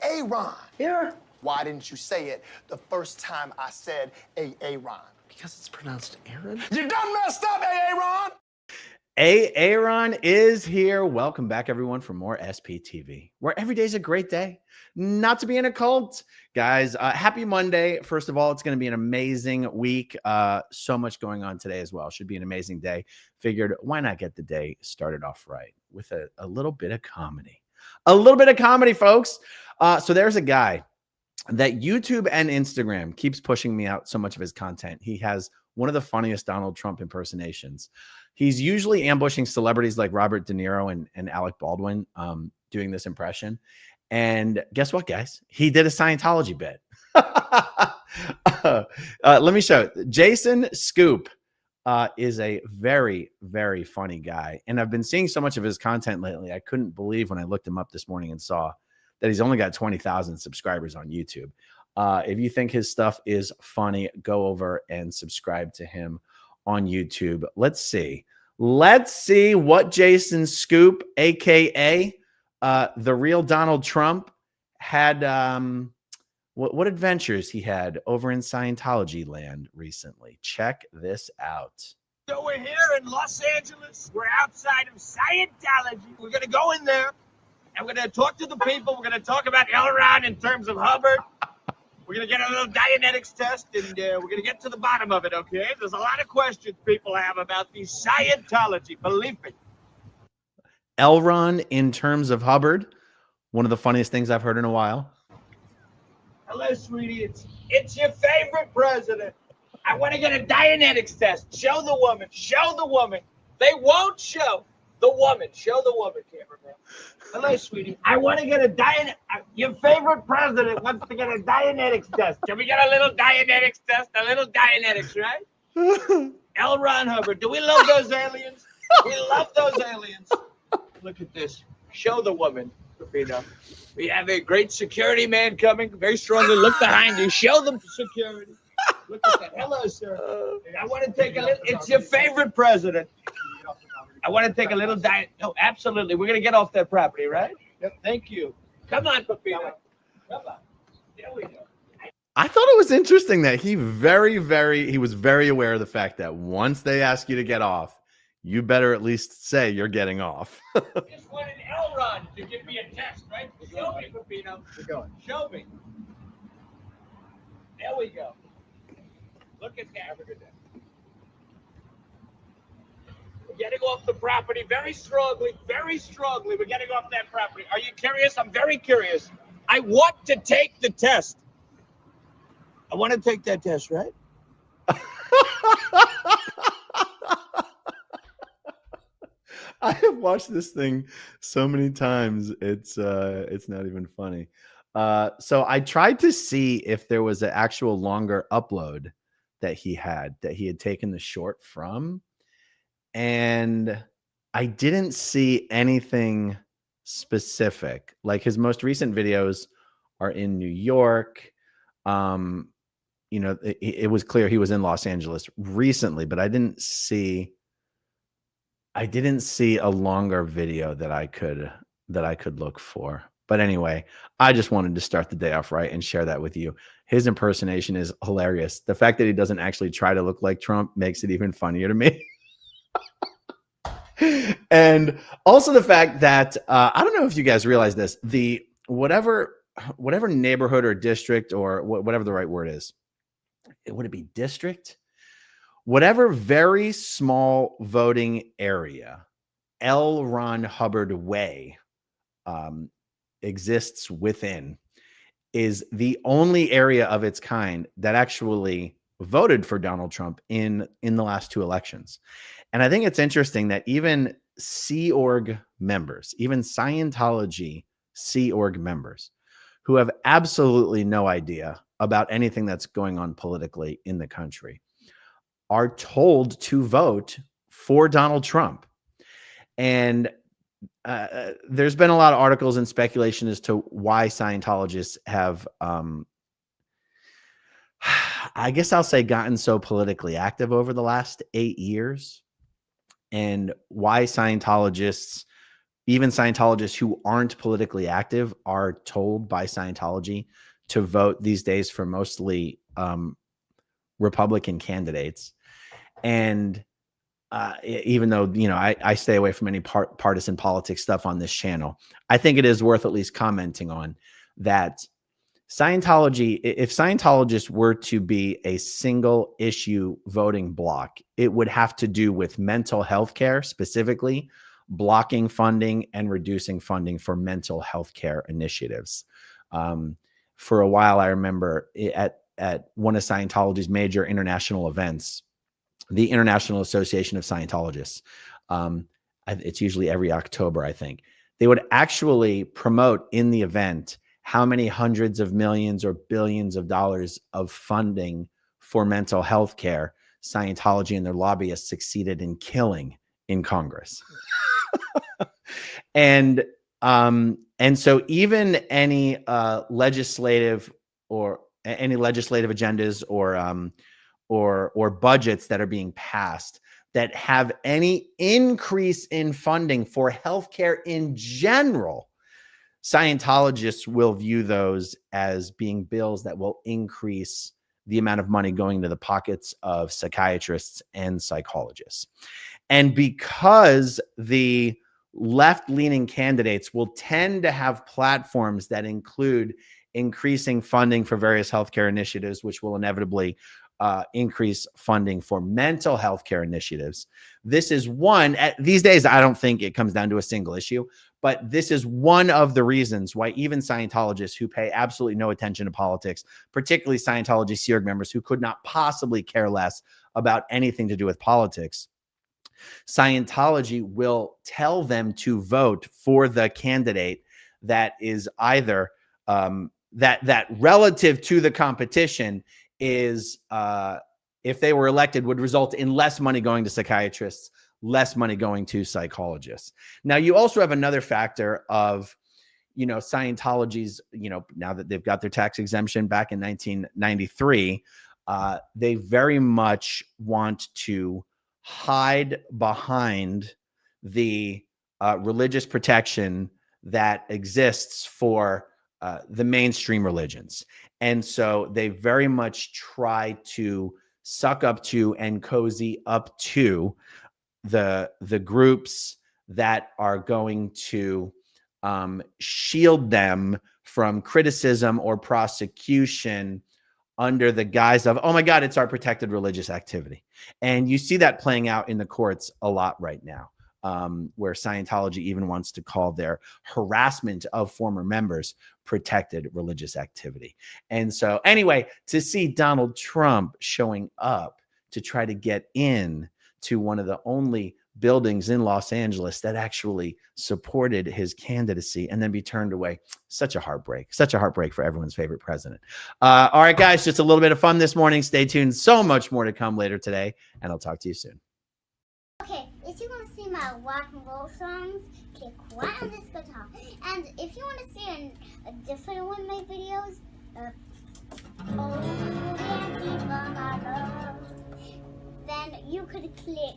Aaron. Yeah. Why didn't you say it the first time I said Aaron? Because it's pronounced Aaron? You done messed up, Aaron! Aaron is here. Welcome back, everyone, for more SPTV, where every day is a great day not to be in a cult. Guys, happy Monday. First of all, it's going to be an amazing week. So much going on today as well. Should be an amazing day. Figured, why not get the day started off right with a little bit of comedy? A little bit of comedy, folks. So there's a guy that YouTube and Instagram keeps pushing me out so much of his content. He has one of the funniest Donald Trump impersonations. He's usually ambushing celebrities like Robert De Niro and Alec Baldwin doing this impression. And guess what, guys? He did a Scientology bit. Let me show it. Jason Scoop is a very, very funny guy. And I've been seeing so much of his content lately. I couldn't believe when I looked him up this morning and saw that he's only got 20,000 subscribers on YouTube. If you think his stuff is funny, go over and subscribe to him on YouTube. Let's see what Jason Scoop, aka the real Donald Trump, had. What adventures he had over in Scientology land recently. Check this out. So we're here in Los Angeles. We're outside of Scientology. We're going to go in there and we're going to talk to the people. We're going to talk about Elron in terms of Hubbard. We're going to get a little Dianetics test, and we're going to get to the bottom of it, okay? There's a lot of questions people have about the Scientology, believe me. Elron in terms of Hubbard, one of the funniest things I've heard in a while. Hello, sweetie. It's your favorite president. I want to get a Dianetics test. Show the woman. Show the woman. They won't show the woman. Show the woman, cameraman. Hello, sweetie. I want to get a Dianetics. Your favorite president wants to get a Dianetics test. Can we get a little Dianetics test? A little Dianetics, right? L. Ron Hubbard. Do we love those aliens? We love those aliens. Look at this. Show the woman, Rufino. We have a great security man coming, very strongly. Look behind you. Show them security. Look at that. Hello, sir. I want to take a little. It's your favorite president. I want to take a little diet. No, absolutely. We're going to get off that property, right? Yep. Thank you. Come on, Pepino. Come on. There we go. I thought it was interesting that he was very aware of the fact that once they ask you to get off, you better at least say you're getting off. Just want an Elron to give me a test, right? Show me, Pepino. We're going. Show me. There we go. Look at that. We're getting off the property very strongly, very strongly. We're getting off that property. Are you curious? I'm very curious. I want to take the test. I want to take that test, right? I have watched this thing so many times. It's not even funny. So I tried to see if there was an actual longer upload that he had taken the short from, and I didn't see anything specific. Like his most recent videos are in New York. It was clear he was in Los Angeles recently, but I didn't see a longer video that I could look for. But anyway, I just wanted to start the day off right and share that with you. His impersonation is hilarious. The fact that he doesn't actually try to look like Trump makes it even funnier to me. And also the fact that I don't know if you guys realize this, the whatever neighborhood or district or whatever the right word is, would it be district? Whatever very small voting area L. Ron Hubbard Way exists within is the only area of its kind that actually voted for Donald Trump in the last two elections. And I think it's interesting that even Sea Org members, even Scientology Sea Org members, who have absolutely no idea about anything that's going on politically in the country, are told to vote for Donald Trump. And there's been a lot of articles and speculation as to why Scientologists have, I guess I'll say, gotten so politically active over the last 8 years, and why Scientologists even Scientologists who aren't politically active are told by Scientology to vote these days for mostly Republican candidates. And even though, I stay away from any partisan politics stuff on this channel, I think it is worth at least commenting on that Scientology, if Scientologists were to be a single issue voting block, it would have to do with mental health care, specifically blocking funding and reducing funding for mental health care initiatives. For a while, I remember at one of Scientology's major international events, the International Association of Scientologists, it's usually every October, I think, they would actually promote in the event how many hundreds of millions or billions of dollars of funding for mental health care Scientology and their lobbyists succeeded in killing in Congress. And so even any legislative agendas or budgets that are being passed that have any increase in funding for healthcare in general, Scientologists will view those as being bills that will increase the amount of money going to the pockets of psychiatrists and psychologists. And because the left-leaning candidates will tend to have platforms that include increasing funding for various healthcare initiatives, which will inevitably increase funding for mental health care initiatives. This is one, these days, I don't think it comes down to a single issue, but this is one of the reasons why even Scientologists who pay absolutely no attention to politics, particularly Scientology Sea Org members who could not possibly care less about anything to do with politics, Scientology will tell them to vote for the candidate that is either that relative to the competition is if they were elected would result in less money going to psychiatrists, less money going to psychologists. Now, you also have another factor of, Scientology's, now that they've got their tax exemption back in 1993, they very much want to hide behind the religious protection that exists for the mainstream religions. And so they very much try to suck up to and cozy up to the groups that are going to shield them from criticism or prosecution under the guise of, oh my God, it's our protected religious activity. And you see that playing out in the courts a lot right now, where Scientology even wants to call their harassment of former members protected religious activity. And so anyway, to see Donald Trump showing up to try to get in to one of the only buildings in Los Angeles that actually supported his candidacy and then be turned away. Such a heartbreak for everyone's favorite president. All right, guys, just a little bit of fun this morning. Stay tuned. So much more to come later today, and I'll talk to you soon. Okay, if you want to see my rock and roll songs, click right on this guitar. And if you want to see a different one of my videos, then you could click